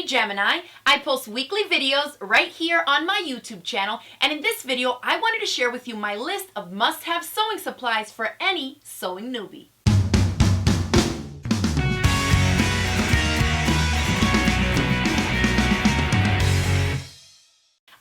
TheCraftyGemini. I post weekly videos right here on my YouTube channel, and in this video I wanted to share with you my list of must-have sewing supplies for any sewing newbie.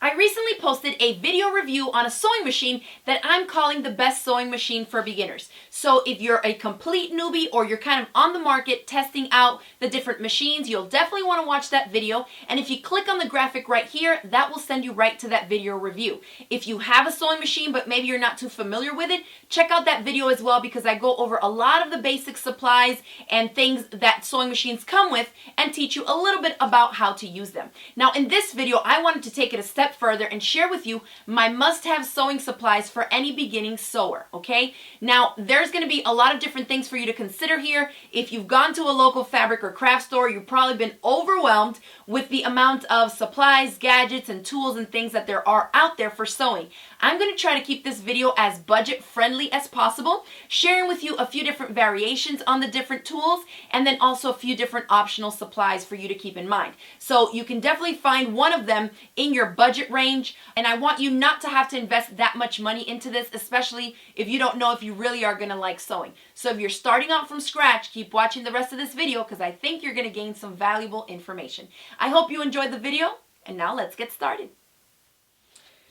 I recently posted a video review on a sewing machine that I'm calling the best sewing machine for beginners. So if you're a complete newbie or you're kind of on the market testing out the different machines, you'll definitely want to watch that video. And if you click on the graphic right here, that will send you right to that video review. If you have a sewing machine but maybe you're not too familiar with it, check out that video as well, because I go over a lot of the basic supplies and things that sewing machines come with and teach you a little bit about how to use them. Now in this video, I wanted to take it a step further and share with you my must-have sewing supplies for any beginning sewer, okay? Now, there's going to be a lot of different things for you to consider here. If you've gone to a local fabric or craft store, you've probably been overwhelmed with the amount of supplies, gadgets, and tools and things that there are out there for sewing. I'm going to try to keep this video as budget-friendly as possible, sharing with you a few different variations on the different tools, and then also a few different optional supplies for you to keep in mind. So you can definitely find one of them in your budget range, and I want you not to have to invest that much money into this, especially if you don't know if you really are going to like sewing. So if you're starting out from scratch, keep watching the rest of this video because I think you're going to gain some valuable information. I hope you enjoyed the video, and now let's get started.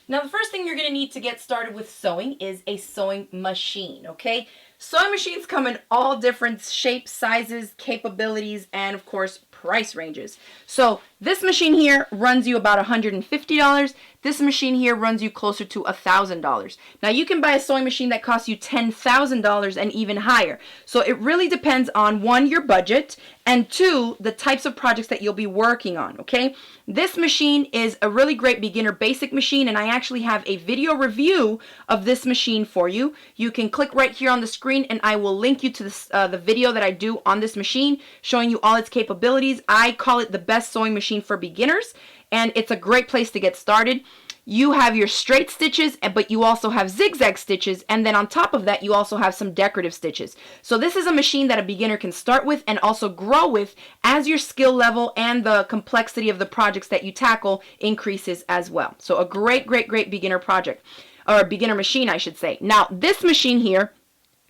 Now the first thing you're going to need to get started with sewing is a sewing machine, okay? Sewing machines come in all different shapes, sizes, capabilities, and of course price ranges. So this machine here runs you about $150. This machine here runs you closer to $1,000. Now you can buy a sewing machine that costs you $10,000 and even higher. So it really depends on, one, your budget, and two, the types of projects that you'll be working on, okay? This machine is a really great beginner basic machine, and I actually have a video review of this machine for you. You can click right here on the screen and I will link you to the video that I do on this machine showing you all its capabilities. I call it the best sewing machine for beginners, and it's a great place to get started. You have your straight stitches, but you also have zigzag stitches, and then on top of that you also have some decorative stitches. So this is a machine that a beginner can start with and also grow with as your skill level and the complexity of the projects that you tackle increases as well. So a great beginner project, or a beginner machine I should say. Now this machine here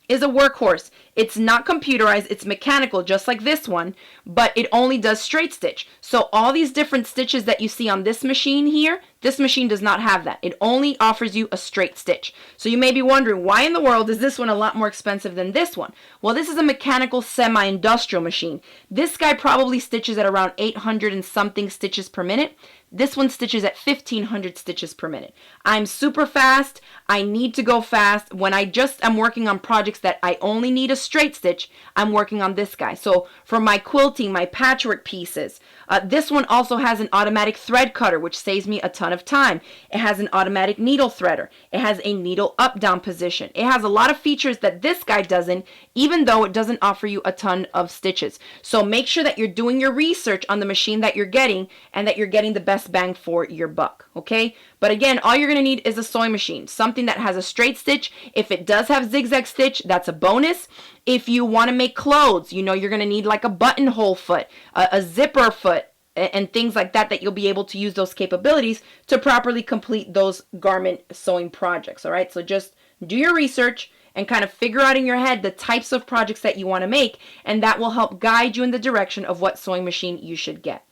is a workhorse. It's not computerized, it's mechanical just like this one, but it only does straight stitch. So all these different stitches that you see on this machine here, this machine does not have that. It only offers you a straight stitch. So you may be wondering, why in the world is this one a lot more expensive than this one? Well, this is a mechanical semi-industrial machine. This guy probably stitches at around 800 and something stitches per minute. This one stitches at 1500 stitches per minute. I'm super fast. I need to go fast. When I just am working on projects that I only need a straight stitch, I'm working on this guy. So for my quilting, my patchwork pieces, this one also has an automatic thread cutter, which saves me a ton of time. It has an automatic needle threader. It has a needle up-down position. It has a lot of features that this guy doesn't, even though it doesn't offer you a ton of stitches. So make sure that you're doing your research on the machine that you're getting and that you're getting the best bang for your buck, okay? But again, all you're going to need is a sewing machine, something that has a straight stitch. If it does have zigzag stitch, that's a bonus. If you want to make clothes, you know you're going to need like a buttonhole foot, a zipper foot, and things like that, that you'll be able to use those capabilities to properly complete those garment sewing projects, all right? So just do your research and kind of figure out in your head the types of projects that you want to make, and that will help guide you in the direction of what sewing machine you should get.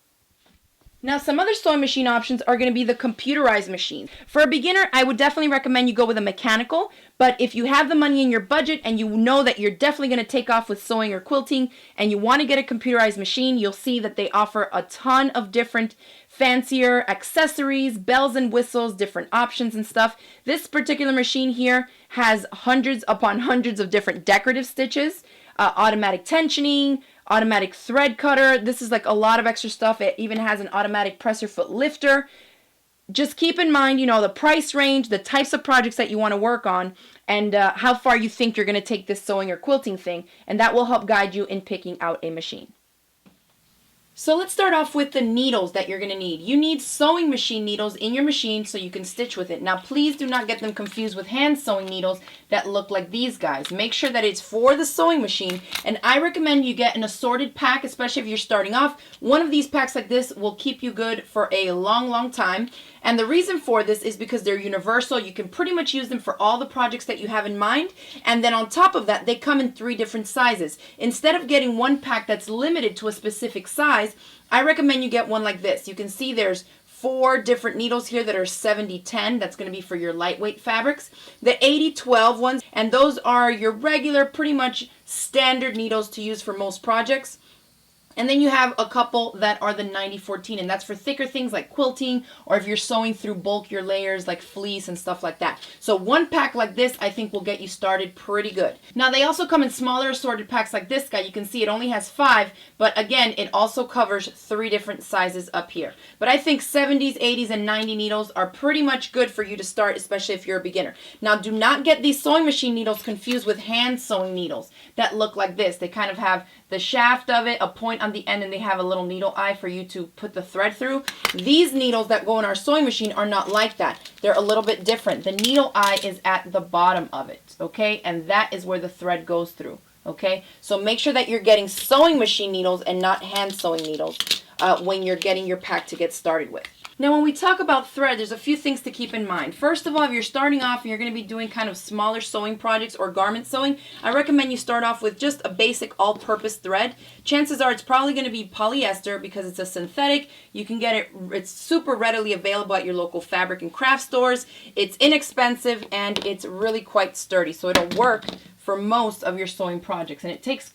Now, some other sewing machine options are going to be the computerized machine. For a beginner, I would definitely recommend you go with a mechanical, but if you have the money in your budget and you know that you're definitely going to take off with sewing or quilting and you want to get a computerized machine, you'll see that they offer a ton of different fancier accessories, bells and whistles, different options and stuff. This particular machine here has hundreds upon hundreds of different decorative stitches, automatic tensioning, automatic thread cutter. This is like a lot of extra stuff. It even has an automatic presser foot lifter. Just keep in mind, you know, the price range, the types of projects that you want to work on, and how far you think you're going to take this sewing or quilting thing, and that will help guide you in picking out a machine. So let's start off with the needles that you're going to need. You need sewing machine needles in your machine so you can stitch with it. Now please do not get them confused with hand sewing needles that look like these guys. Make sure that it's for the sewing machine, and I recommend you get an assorted pack, especially if you're starting off. One of these packs like this will keep you good for a long time. And the reason for this is because they're universal. You can pretty much use them for all the projects that you have in mind. And then on top of that, they come in 3 different sizes. Instead of getting one pack that's limited to a specific size, I recommend you get one like this. You can see there's 4 different needles here that are 70-10. That's going to be for your lightweight fabrics. The 80-12 ones, and those are your regular, pretty much standard needles to use for most projects. And then you have a couple that are the 90-14, and that's for thicker things like quilting, or if you're sewing through bulkier layers like fleece and stuff like that. So one pack like this, I think, will get you started pretty good. Now they also come in smaller assorted packs like this guy. You can see it only has 5, but again, it also covers 3 different sizes up here. But I think 70s, 80s, and 90 needles are pretty much good for you to start, especially if you're a beginner. Now do not get these sewing machine needles confused with hand sewing needles that look like this. They kind of have the shaft of it, a point on the end, and they have a little needle eye for you to put the thread through. These needles that go in our sewing machine are not like that. They're a little bit different. The needle eye is at the bottom of it, okay? And that is where the thread goes through, okay? So make sure that you're getting sewing machine needles and not hand sewing needles when you're getting your pack to get started with. Now when we talk about thread, there's a few things to keep in mind. First of all, if you're starting off and you're going to be doing kind of smaller sewing projects or garment sewing, I recommend you start off with just a basic all-purpose thread. Chances are it's probably going to be polyester because it's a synthetic. You can get it, it's super readily available at your local fabric and craft stores. It's inexpensive and it's really quite sturdy, so it'll work for most of your sewing projects, and it takes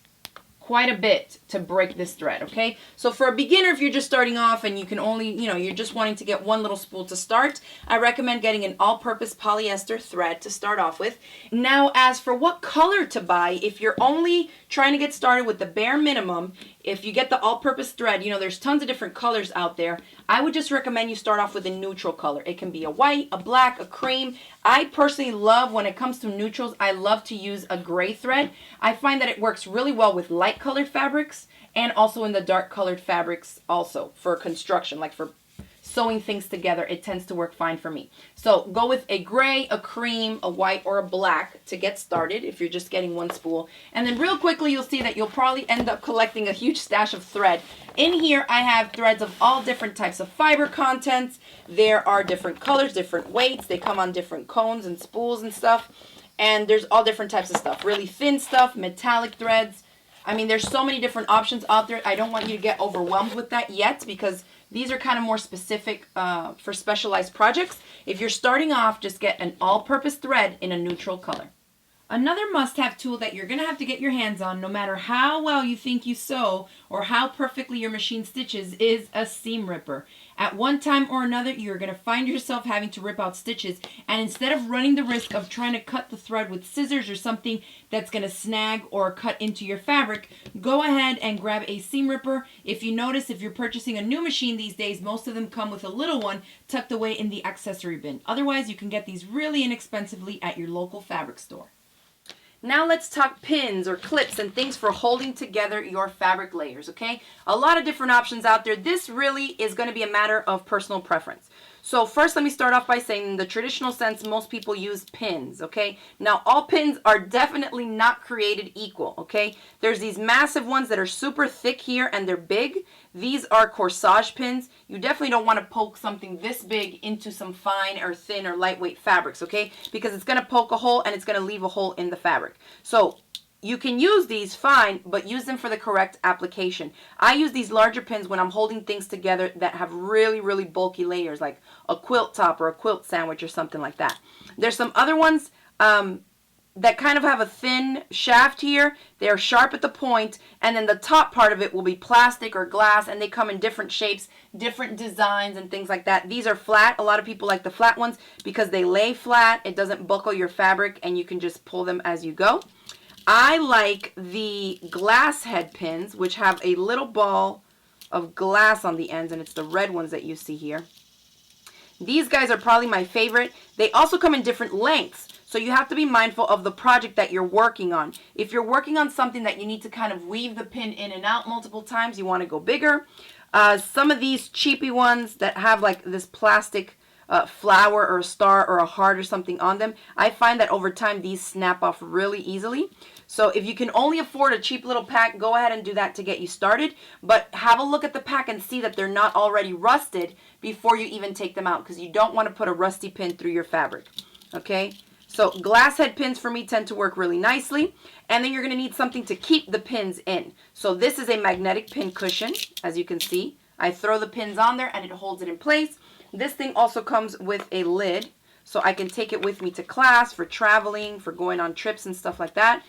quite a bit to break this thread, okay? So for a beginner, if you're just starting off and you can only, you're just wanting to get one little spool to start, I recommend getting an all-purpose polyester thread to start off with. Now, as for what color to buy, if you're only trying to get started with the bare minimum, if you get the all-purpose thread, there's tons of different colors out there. I would just recommend you start off with a neutral color. It can be a white, a black, a cream. I personally love, when it comes to neutrals, I love to use a gray thread. I find that it works really well with light colored fabrics and also in the dark colored fabrics also for construction, like for sewing things together. It tends to work fine for me. So go with a gray, a cream, a white, or a black to get started if you're just getting one spool. And then real quickly, you'll see that you'll probably end up collecting a huge stash of thread. In here, I have threads of all different types of fiber contents. There are different colors, different weights. They come on different cones and spools and stuff. And there's all different types of stuff. Really thin stuff, metallic threads. I mean, there's so many different options out there. I don't want you to get overwhelmed with that yet because these are kind of more specific for specialized projects. If you're starting off, just get an all-purpose thread in a neutral color. Another must-have tool that you're going to have to get your hands on, no matter how well you think you sew or how perfectly your machine stitches, is a seam ripper. At one time or another, you're going to find yourself having to rip out stitches, and instead of running the risk of trying to cut the thread with scissors or something that's going to snag or cut into your fabric, go ahead and grab a seam ripper. If you notice, if you're purchasing a new machine these days, most of them come with a little one tucked away in the accessory bin. Otherwise, you can get these really inexpensively at your local fabric store. Now let's talk pins or clips and things for holding together your fabric layers, okay? A lot of different options out there. This really is going to be a matter of personal preference. So first, let me start off by saying in the traditional sense, most people use pins, okay? Now, all pins are definitely not created equal, okay? There's these massive ones that are super thick here and they're big. These are corsage pins. You definitely don't want to poke something this big into some fine or thin or lightweight fabrics, okay? Because it's going to poke a hole and it's going to leave a hole in the fabric. So you can use these fine, but use them for the correct application. I use these larger pins when I'm holding things together that have really, really bulky layers, like a quilt top or a quilt sandwich or something like that. There's some other ones that kind of have a thin shaft here. They're sharp at the point, and then the top part of it will be plastic or glass, and they come in different shapes, different designs, and things like that. These are flat. A lot of people like the flat ones because they lay flat. It doesn't buckle your fabric, and you can just pull them as you go. I like the glass head pins, which have a little ball of glass on the ends, and it's the red ones that you see here. These guys are probably my favorite. They also come in different lengths. So you have to be mindful of the project that you're working on. If you're working on something that you need to kind of weave the pin in and out multiple times, you want to go bigger. Some of these cheapy ones that have like this plastic flower or a star or a heart or something on them, I find that over time these snap off really easily. So if you can only afford a cheap little pack, go ahead and do that to get you started. But have a look at the pack and see that they're not already rusted before you even take them out, because you don't want to put a rusty pin through your fabric. Okay, so glass head pins for me tend to work really nicely. And then you're going to need something to keep the pins in. So this is a magnetic pin cushion, as you can see. I throw the pins on there and it holds it in place. This thing also comes with a lid, so I can take it with me to class, for traveling, for going on trips and stuff like that.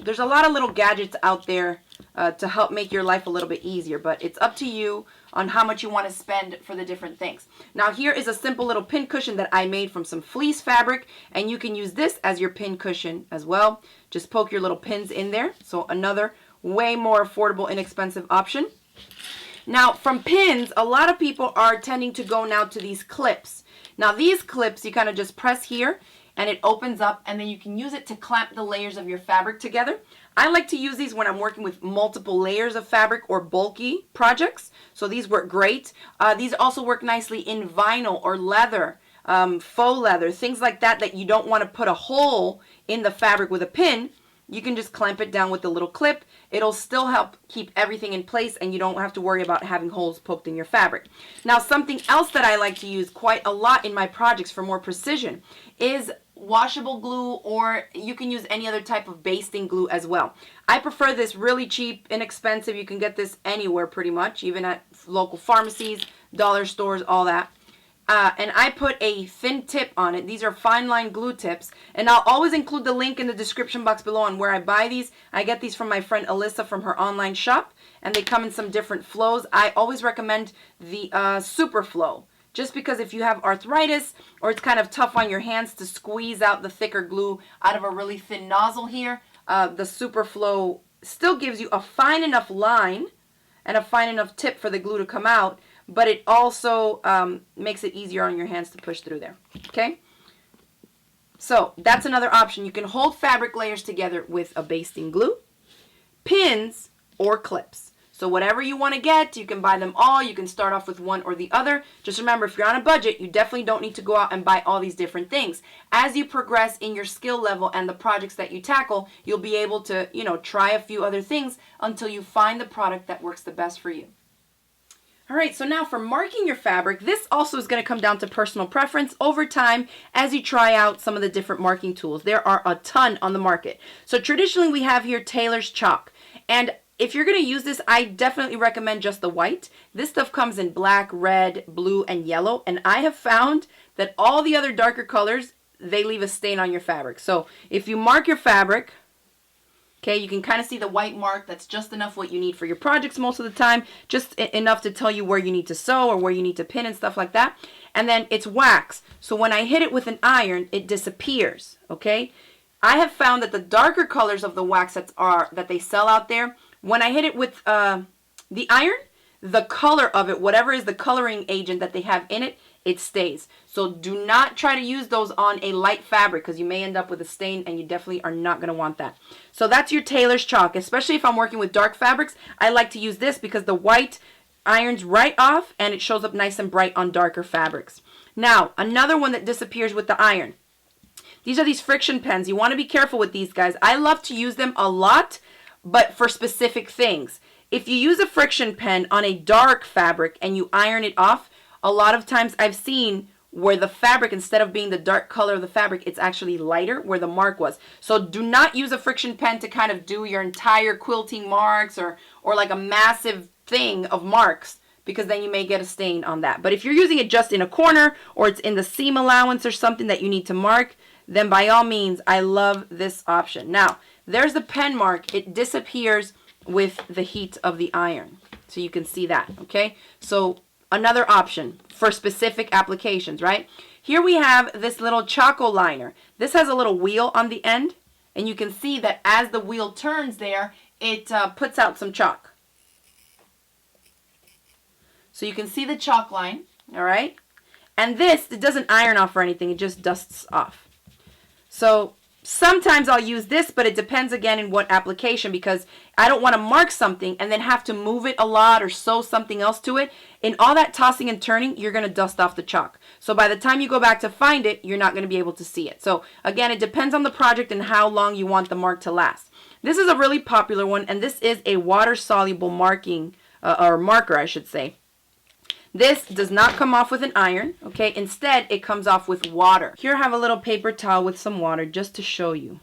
There's a lot of little gadgets out there to help make your life a little bit easier, but it's up to you on how much you want to spend for the different things. Now here is a simple little pin cushion that I made from some fleece fabric, and you can use this as your pin cushion as well. Just poke your little pins in there. So another way more affordable, inexpensive option. Now from pins, a lot of people are tending to go now to these clips. Now these clips, you kind of just press here and it opens up, and then you can use it to clamp the layers of your fabric together. I like to use these when I'm working with multiple layers of fabric or bulky projects. So these work great. These also work nicely in vinyl or leather, faux leather, things like that that you don't want to put a hole in the fabric with a pin. You can just clamp it down with a little clip. It'll still help keep everything in place, and you don't have to worry about having holes poked in your fabric. Now, something else that I like to use quite a lot in my projects for more precision is washable glue, or you can use any other type of basting glue as well. I prefer this really cheap, inexpensive. You can get this anywhere pretty much, even at local pharmacies, dollar stores, all that. And I put a thin tip on it. These are fine line glue tips, and I'll always include the link in the description box below on where I buy these. I get these from my friend Alyssa from her online shop, and they come in some different flows. I always recommend the super flow, just because if you have arthritis or it's kind of tough on your hands to squeeze out the thicker glue out of a really thin nozzle here, the super flow still gives you a fine enough line and a fine enough tip for the glue to come out, but it also makes it easier on your hands to push through there. Okay, so that's another option. You can hold fabric layers together with a basting glue, pins, or clips. So whatever you want to get, you can buy them all. You can start off with one or the other. Just remember, if you're on a budget, you definitely don't need to go out and buy all these different things. As you progress in your skill level and the projects that you tackle, you'll be able to, try a few other things until you find the product that works the best for you. All right, so now for marking your fabric, this also is going to come down to personal preference over time as you try out some of the different marking tools. There are a ton on the market. So traditionally we have here Tailors Chalk, and if you're going to use this, I definitely recommend just the white. This stuff comes in black, red, blue, and yellow, and I have found that all the other darker colors, they leave a stain on your fabric. So if you mark your fabric, okay, you can kind of see the white mark. That's just enough what you need for your projects most of the time, just enough to tell you where you need to sew or where you need to pin and stuff like that. And then it's wax, so when I hit it with an iron, it disappears, okay? I have found that the darker colors of the wax that they sell out there, when I hit it with the iron, the color of it, whatever is the coloring agent that they have in it, it stays. So do not try to use those on a light fabric, because you may end up with a stain, and you definitely are not going to want that. So that's your Tailors Chalk. Especially if I'm working with dark fabrics, I like to use this because the white irons right off and it shows up nice and bright on darker fabrics. Now, another one that disappears with the iron. These are these friction pens. You want to be careful with these guys. I love to use them a lot, but for specific things. If you use a friction pen on a dark fabric and you iron it off, a lot of times I've seen where the fabric, instead of being the dark color of the fabric, it's actually lighter where the mark was. So do not use a friction pen to kind of do your entire quilting marks or like a massive thing of marks, because then you may get a stain on that. But if you're using it just in a corner, or it's in the seam allowance or something that you need to mark, then by all means, I love this option. Now, there's the pen mark. It disappears with the heat of the iron. So you can see that, okay? So another option for specific applications, right? Here we have this little Choco liner. This has a little wheel on the end, and you can see that as the wheel turns there, it puts out some chalk. So you can see the chalk line, all right? And this, it doesn't iron off or anything, it just dusts off. So sometimes I'll use this, but it depends again in what application, because I don't want to mark something and then have to move it a lot or sew something else to it. In all that tossing and turning, you're going to dust off the chalk. So by the time you go back to find it, you're not going to be able to see it. So again, it depends on the project and how long you want the mark to last. This is a really popular one, and this is a water-soluble marking, or marker, I should say. This does not come off with an iron, okay? Instead, it comes off with water. Here I have a little paper towel with some water just to show you.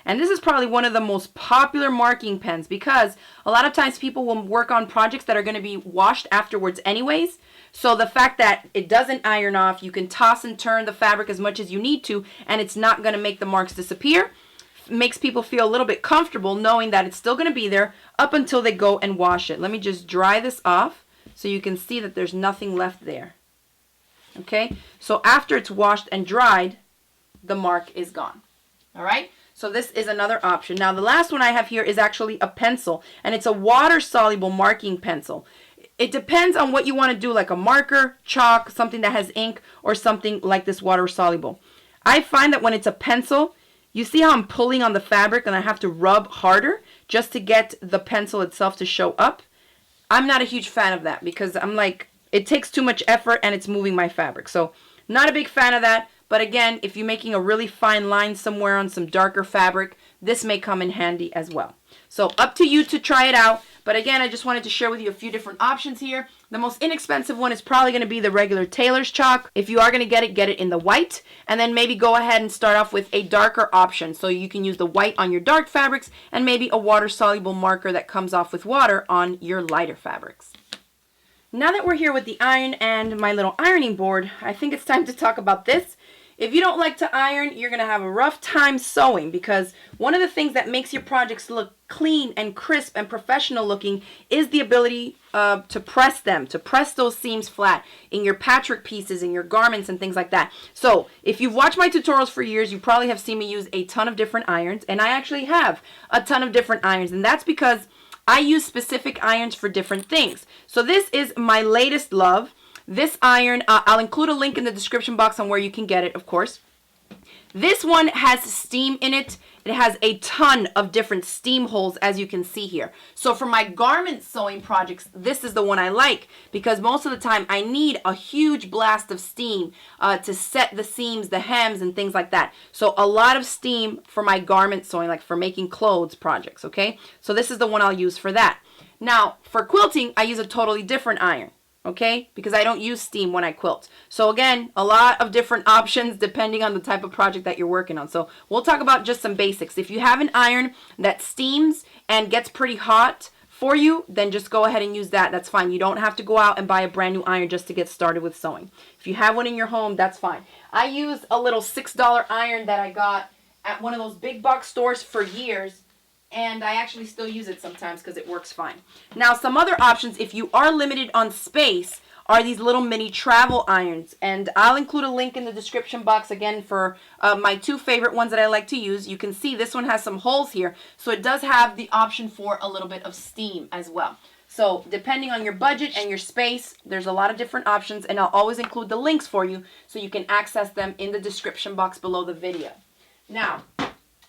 And this is probably one of the most popular marking pens, because a lot of times people will work on projects that are going to be washed afterwards anyways. So the fact that it doesn't iron off, you can toss and turn the fabric as much as you need to, and it's not going to make the marks disappear, makes people feel a little bit comfortable knowing that it's still going to be there up until they go and wash it. Let me just dry this off so you can see that there's nothing left there. Okay, so after it's washed and dried, the mark is gone. All right, so this is another option. Now the last one I have here is actually a pencil, and it's a water-soluble marking pencil. It depends on what you want to do, like a marker, chalk, something that has ink, or something like this water-soluble. I find that when it's a pencil, you see how I'm pulling on the fabric and I have to rub harder just to get the pencil itself to show up? I'm not a huge fan of that, because I'm like, it takes too much effort and it's moving my fabric. So not a big fan of that. But again, if you're making a really fine line somewhere on some darker fabric, this may come in handy as well. So up to you to try it out. But again, I just wanted to share with you a few different options here. The most inexpensive one is probably going to be the regular Tailors Chalk. If you are going to get it in the white. And then maybe go ahead and start off with a darker option. So you can use the white on your dark fabrics, and maybe a water-soluble marker that comes off with water on your lighter fabrics. Now that we're here with the iron and my little ironing board, I think it's time to talk about this. If you don't like to iron, you're going to have a rough time sewing, because one of the things that makes your projects look clean and crisp and professional looking is the ability to press them, to press those seams flat in your patchwork pieces, in your garments and things like that. So if you've watched my tutorials for years, you probably have seen me use a ton of different irons, and I actually have a ton of different irons, and that's because I use specific irons for different things. So this is my latest love. This iron, I'll include a link in the description box on where you can get it, of course. This one has steam in it. It has a ton of different steam holes, as you can see here. So for my garment sewing projects, this is the one I like, because most of the time I need a huge blast of steam to set the seams, the hems, and things like that. So a lot of steam for my garment sewing, like for making clothes projects, okay? So this is the one I'll use for that. Now, for quilting, I use a totally different iron. Okay, because I don't use steam when I quilt. So again, a lot of different options depending on the type of project that you're working on. So we'll talk about just some basics. If you have an iron that steams and gets pretty hot for you, then just go ahead and use that. That's fine. You don't have to go out and buy a brand new iron just to get started with sewing. If you have one in your home, that's fine. I use a little $6 iron that I got at one of those big box stores for years. And I actually still use it sometimes because it works fine. Now, some other options, if you are limited on space, are these little mini travel irons. And I'll include a link in the description box again for my two favorite ones that I like to use. You can see this one has some holes here. So it does have the option for a little bit of steam as well. So depending on your budget and your space, there's a lot of different options. And I'll always include the links for you so you can access them in the description box below the video. Now,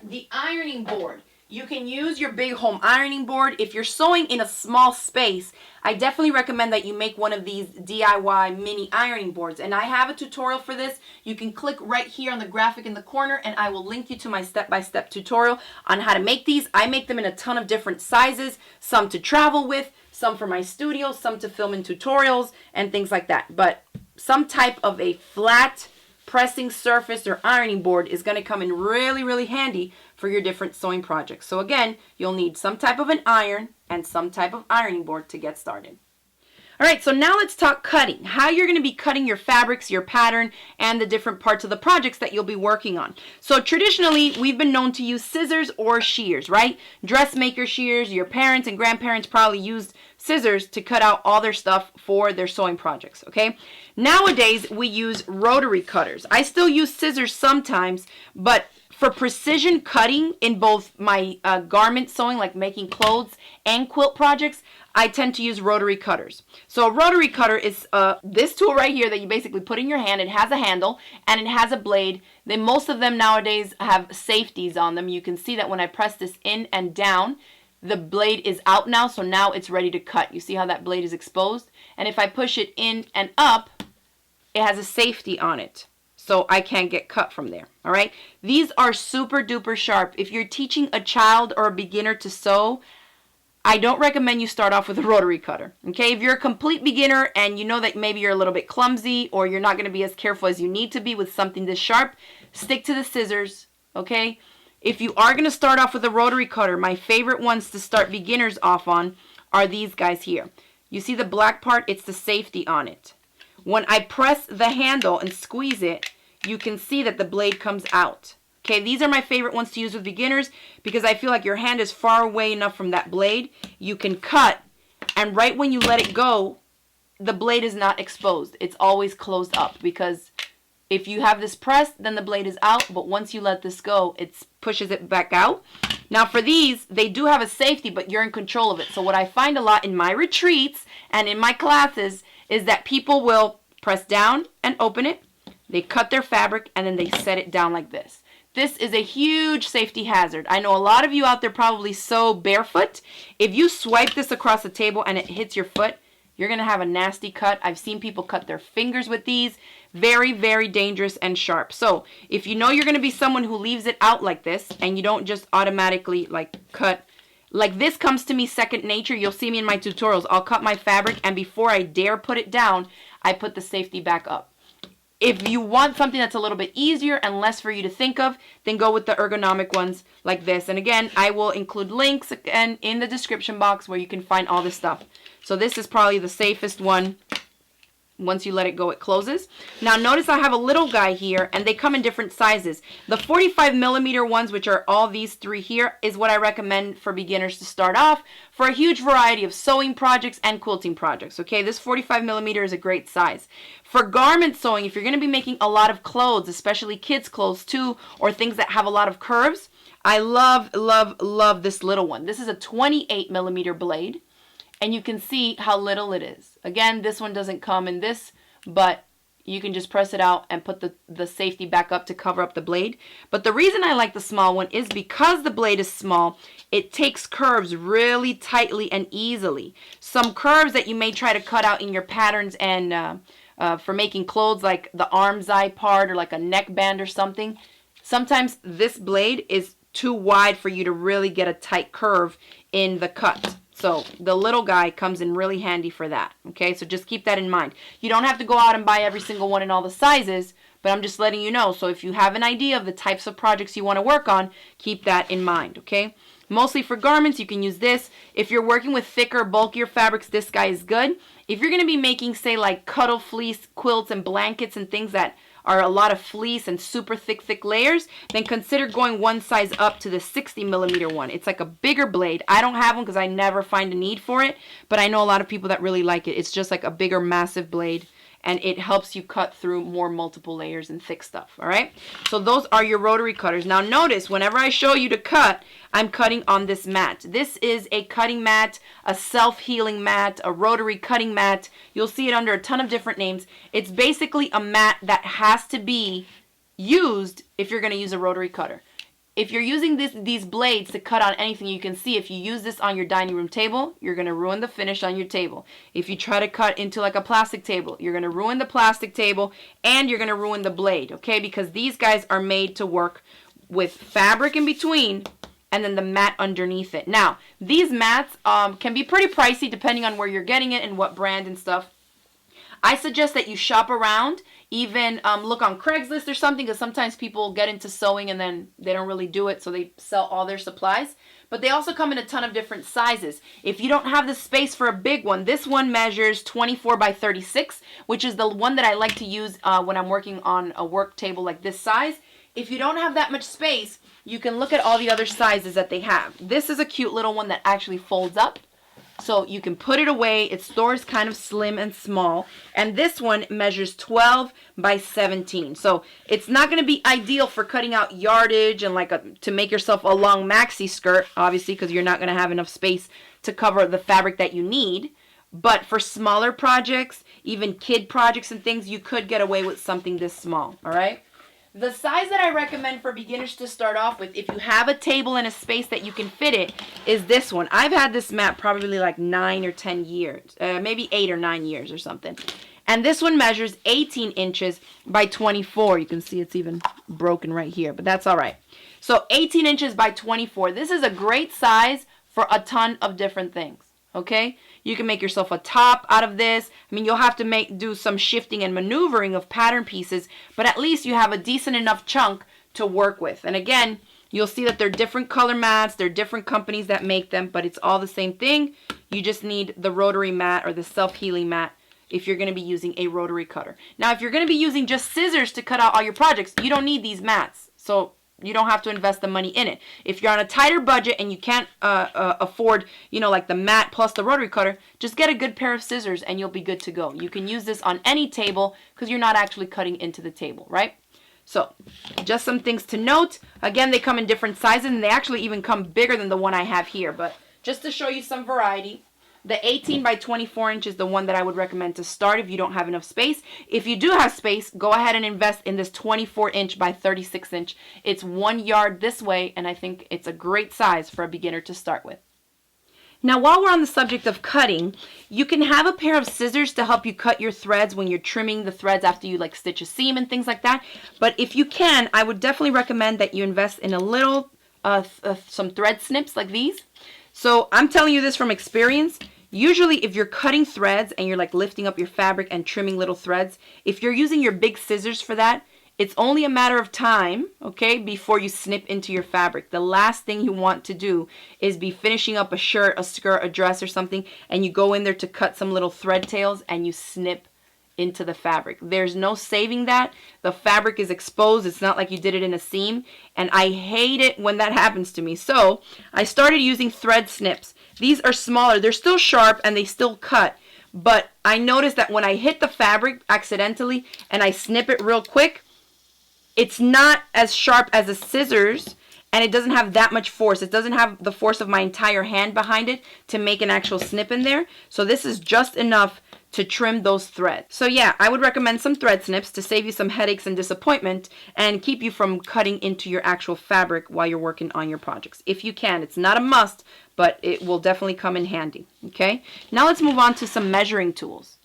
the ironing board. You can use your big home ironing board. If you're sewing in a small space, I definitely recommend that you make one of these DIY mini ironing boards. And I have a tutorial for this. You can click right here on the graphic in the corner, and I will link you to my step-by-step tutorial on how to make these. I make them in a ton of different sizes, some to travel with, some for my studio, some to film in tutorials, and things like that. But some type of a flat pressing surface or ironing board is going to come in really, really handy for your different sewing projects. So again, you'll need some type of an iron and some type of ironing board to get started. All right, so now let's talk cutting. How you're going to be cutting your fabrics, your pattern, and the different parts of the projects that you'll be working on. So traditionally, we've been known to use scissors or shears, right? Dressmaker shears, your parents and grandparents probably used scissors to cut out all their stuff for their sewing projects, okay? Nowadays, we use rotary cutters. I still use scissors sometimes, but for precision cutting in both my garment sewing, like making clothes and quilt projects, I tend to use Rotary Cutters. So a Rotary Cutter is this tool right here that you basically put in your hand. It has a handle and it has a blade. Most of them nowadays have safeties on them. You can see that when I press this in and down, the blade is out now, so now it's ready to cut. You see how that blade is exposed? And if I push it in and up, it has a safety on it, so I can't get cut from there, all right? These are super duper sharp. If you're teaching a child or a beginner to sew, I don't recommend you start off with a Rotary Cutter, okay? If you're a complete beginner and you know that maybe you're a little bit clumsy or you're not gonna be as careful as you need to be with something this sharp, stick to the scissors, okay? If you are gonna start off with a Rotary Cutter, my favorite ones to start beginners off on are these guys here. You see the black part? It's the safety on it. When I press the handle and squeeze it, you can see that the blade comes out. Okay, these are my favorite ones to use with beginners because I feel like your hand is far away enough from that blade. You can cut, and right when you let it go, the blade is not exposed. It's always closed up because if you have this pressed, then the blade is out, but once you let this go, it pushes it back out. Now for these, they do have a safety, but you're in control of it. So what I find a lot in my retreats and in my classes is that people will press down and open it. They cut their fabric and then they set it down like this. This is a huge safety hazard. I know a lot of you out there probably sew barefoot. If you swipe this across the table and it hits your foot, you're going to have a nasty cut. I've seen people cut their fingers with these. Very, very dangerous and sharp. So if you know you're going to be someone who leaves it out like this and you don't just automatically like cut, like this comes to me second nature. You'll see me in my tutorials. I'll cut my fabric and before I dare put it down, I put the safety back up. If you want something that's a little bit easier and less for you to think of, then go with the ergonomic ones like this. And again, I will include links again in the description box where you can find all this stuff. So this is probably the safest one. Once you let it go, it closes. Now notice I have a little guy here and they come in different sizes. The 45mm ones, which are all these three here, is what I recommend for beginners to start off for a huge variety of sewing projects and quilting projects. Okay, this 45mm is a great size. For garment sewing, if you're going to be making a lot of clothes, especially kids' clothes too, or things that have a lot of curves, I love, love, love this little one. This is a 28mm blade. And you can see how little it is. Again, this one doesn't come in this, but you can just press it out and put the safety back up to cover up the blade. But the reason I like the small one is because the blade is small, it takes curves really tightly and easily. Some curves that you may try to cut out in your patterns and for making clothes, like the arm's eye part or like a neckband or something, sometimes this blade is too wide for you to really get a tight curve in the cut. So the little guy comes in really handy for that. Okay, so just keep that in mind. You don't have to go out and buy every single one in all the sizes, but I'm just letting you know. So if you have an idea of the types of projects you want to work on, keep that in mind, okay? Mostly for garments, you can use this. If you're working with thicker, bulkier fabrics, this guy is good. If you're going to be making, say, like cuddle fleece quilts and blankets and things that are a lot of fleece and super thick layers, then consider going one size up to the 60mm one. It's like a bigger blade. I don't have one because I never find a need for it, but I know a lot of people that really like it. It's just like a bigger, massive blade, and it helps you cut through more multiple layers and thick stuff, all right? So those are your rotary cutters. Now notice, whenever I show you to cut, I'm cutting on this mat. This is a cutting mat, a self-healing mat, a rotary cutting mat. You'll see it under a ton of different names. It's basically a mat that has to be used if you're going to use a rotary cutter. If you're using these blades to cut on anything, you can see if you use this on your dining room table, you're going to ruin the finish on your table. If you try to cut into like a plastic table, you're going to ruin the plastic table and you're going to ruin the blade, okay? Because these guys are made to work with fabric in between and then the mat underneath it. Now, these mats can be pretty pricey depending on where you're getting it and what brand and stuff. I suggest that you shop around, even look on Craigslist or something, because sometimes people get into sewing and then they don't really do it, so they sell all their supplies. But they also come in a ton of different sizes. If you don't have the space for a big one, this one measures 24 by 36, which is the one that I like to use when I'm working on a work table like this size. If you don't have that much space, you can look at all the other sizes that they have. This is a cute little one that actually folds up. So you can put it away. It stores kind of slim and small. And this one measures 12 by 17. So it's not going to be ideal for cutting out yardage and to make yourself a long maxi skirt, obviously, because you're not going to have enough space to cover the fabric that you need. But for smaller projects, even kid projects and things, you could get away with something this small, all right? The size that I recommend for beginners to start off with, if you have a table and a space that you can fit it, is this one. I've had this mat probably like 9 or 10 years, maybe 8 or 9 years or something. And this one measures 18 inches by 24. You can see it's even broken right here, but that's all right. So 18 inches by 24. This is a great size for a ton of different things, okay? You can make yourself a top out of this. I mean, you'll have to do some shifting and maneuvering of pattern pieces, but at least you have a decent enough chunk to work with. And again, you'll see that they're different color mats. They're different companies that make them, but it's all the same thing. You just need the rotary mat or the self-healing mat if you're going to be using a rotary cutter. Now, if you're going to be using just scissors to cut out all your projects, you don't need these mats. So you don't have to invest the money in it. If you're on a tighter budget and you can't afford, like the mat plus the rotary cutter, just get a good pair of scissors and you'll be good to go. You can use this on any table because you're not actually cutting into the table, right? So, just some things to note. Again, they come in different sizes and they actually even come bigger than the one I have here. But just to show you some variety, the 18 by 24 inch is the one that I would recommend to start if you don't have enough space. If you do have space, go ahead and invest in this 24 inch by 36 inch. It's 1 yard this way, and I think it's a great size for a beginner to start with. Now, while we're on the subject of cutting, you can have a pair of scissors to help you cut your threads when you're trimming the threads after you stitch a seam and things like that. But if you can, I would definitely recommend that you invest in a little, some thread snips like these. So I'm telling you this from experience. Usually if you're cutting threads and you're lifting up your fabric and trimming little threads, if you're using your big scissors for that, it's only a matter of time, okay, before you snip into your fabric. The last thing you want to do is be finishing up a shirt, a skirt, a dress or something, and you go in there to cut some little thread tails and you snip into the fabric. There's no saving that. The fabric is exposed. It's not like you did it in a seam, and I hate it when that happens to me. So I started using thread snips. These are smaller. They're still sharp and they still cut, but I noticed that when I hit the fabric accidentally and I snip it real quick, it's not as sharp as the scissors and it doesn't have that much force. It doesn't have the force of my entire hand behind it to make an actual snip in there. So this is just enough to trim those threads. So yeah, I would recommend some thread snips to save you some headaches and disappointment and keep you from cutting into your actual fabric while you're working on your projects. If you can, it's not a must, but it will definitely come in handy, okay? Now let's move on to some measuring tools.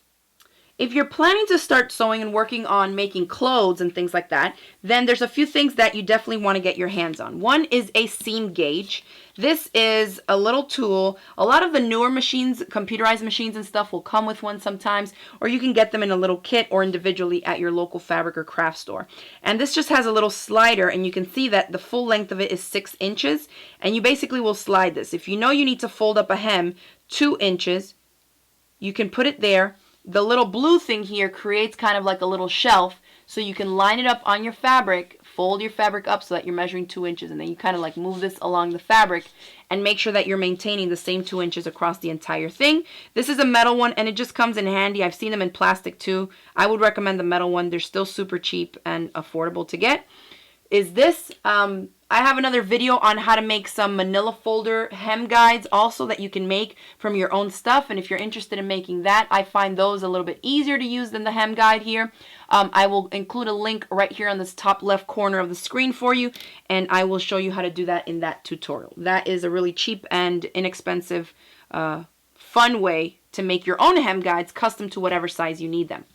If you're planning to start sewing and working on making clothes and things like that, then there's a few things that you definitely want to get your hands on. One is a seam gauge. This is a little tool. A lot of the newer machines, computerized machines and stuff, will come with one sometimes, or you can get them in a little kit or individually at your local fabric or craft store. And this just has a little slider, and you can see that the full length of it is 6 inches, and you basically will slide this. If you know you need to fold up a hem 2 inches, you can put it there. The little blue thing here creates kind of like a little shelf, so you can line it up on your fabric, fold your fabric up so that you're measuring 2 inches, and then you kind of move this along the fabric and make sure that you're maintaining the same 2 inches across the entire thing. This is a metal one and it just comes in handy. I've seen them in plastic too. I would recommend the metal one. They're still super cheap and affordable to get. Is this, I have another video on how to make some manila folder hem guides also that you can make from your own stuff, and if you're interested in making that, I find those a little bit easier to use than the hem guide here. I will include a link right here on this top left corner of the screen for you, and I will show you how to do that in that tutorial. That is a really cheap and inexpensive, fun way to make your own hem guides custom to whatever size you need them.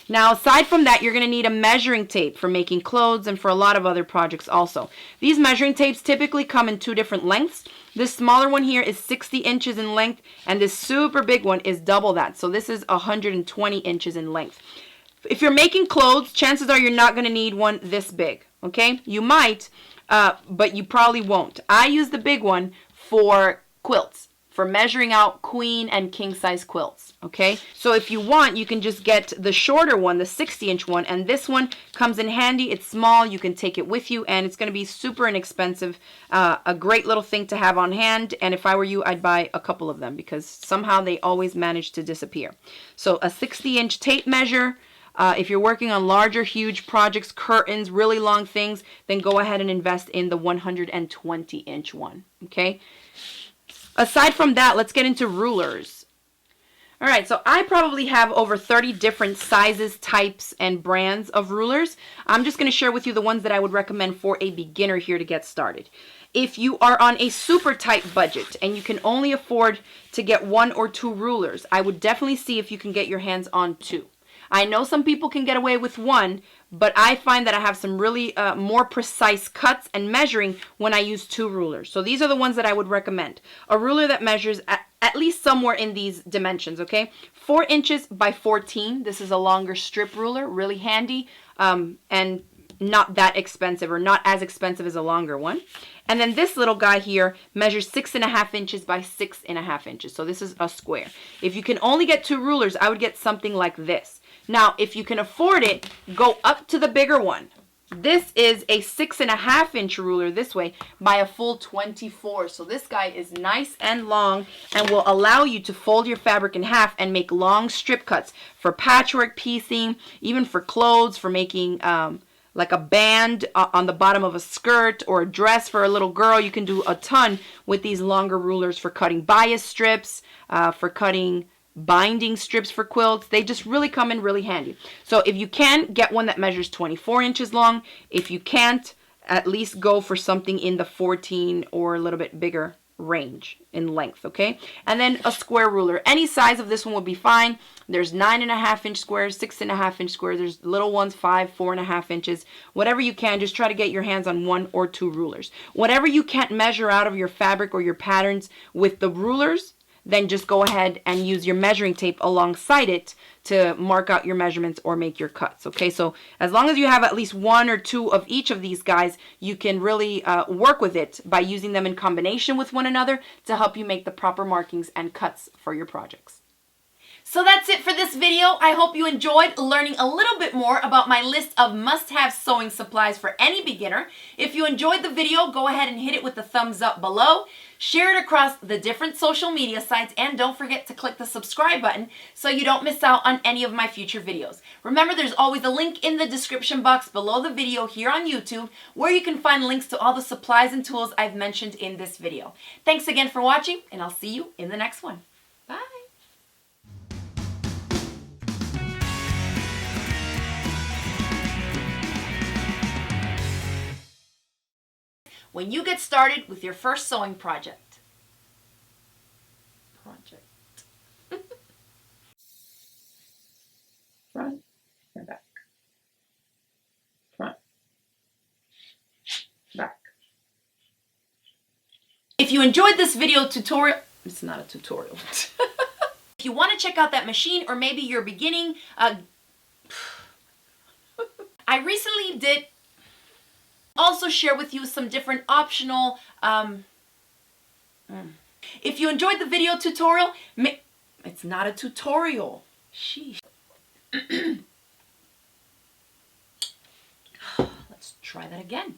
Now, aside from that, you're going to need a measuring tape for making clothes and for a lot of other projects also. These measuring tapes typically come in 2 different lengths. This smaller one here is 60 inches in length, and this super big one is double that. So this is 120 inches in length. If you're making clothes, chances are you're not going to need one this big, okay? You might, but you probably won't. I use the big one for quilts. for measuring out queen and king size quilts, okay? So if you want, you can just get the shorter one, the 60-inch one, and this one comes in handy. It's small, you can take it with you, and it's gonna be super inexpensive. A great little thing to have on hand, and if I were you, I'd buy a couple of them because somehow they always manage to disappear. So a 60-inch tape measure. If you're working on larger, huge projects, curtains, really long things, then go ahead and invest in the 120-inch one, okay? Aside from that, let's get into rulers. All right, so I probably have over 30 different sizes, types, and brands of rulers. I'm just going to share with you the ones that I would recommend for a beginner here to get started. If you are on a super tight budget and you can only afford to get 1 or 2 rulers, I would definitely see if you can get your hands on 2. I know some people can get away with 1, but I find that I have some really more precise cuts and measuring when I use 2 rulers. So these are the ones that I would recommend. A ruler that measures at least somewhere in these dimensions, okay? 4 inches by 14. This is a longer strip ruler, really handy, and not that expensive, or not as expensive as a longer one. And then this little guy here measures 6.5 inches by 6.5 inches. So this is a square. If you can only get 2 rulers, I would get something like this. Now, if you can afford it, go up to the bigger one. This is a 6.5-inch ruler this way by a full 24. So this guy is nice and long and will allow you to fold your fabric in half and make long strip cuts for patchwork piecing, even for clothes, for making like a band on the bottom of a skirt or a dress for a little girl. You can do a ton with these longer rulers for cutting bias strips, for cutting binding strips for quilts. They just really come in really handy. So if you can, get one that measures 24 inches long. If you can't, at least go for something in the 14 or a little bit bigger range in length, okay? And then a square ruler. Any size of this one would be fine. There's 9.5-inch squares, 6.5-inch squares. There's little ones, 5, 4.5 inches. Whatever you can, just try to get your hands on 1 or 2 rulers. Whatever you can't measure out of your fabric or your patterns with the rulers, then just go ahead and use your measuring tape alongside it to mark out your measurements or make your cuts, okay? So as long as you have at least 1 or 2 of each of these guys, you can really work with it by using them in combination with one another to help you make the proper markings and cuts for your projects. So that's it for this video. I hope you enjoyed learning a little bit more about my list of must-have sewing supplies for any beginner. If you enjoyed the video, go ahead and hit it with the thumbs up below. Share it across the different social media sites, and don't forget to click the subscribe button so you don't miss out on any of my future videos. Remember, there's always a link in the description box below the video here on YouTube where you can find links to all the supplies and tools I've mentioned in this video. Thanks again for watching, and I'll see you in the next one. Bye! When you get started with your first sewing project. Front and back. Front. Back. If you enjoyed this video tutorial, it's not a tutorial. If you want to check out that machine, or maybe you're beginning, I recently did also share with you some different optional, if you enjoyed the video tutorial, it's not a tutorial. Sheesh. Let's try that again.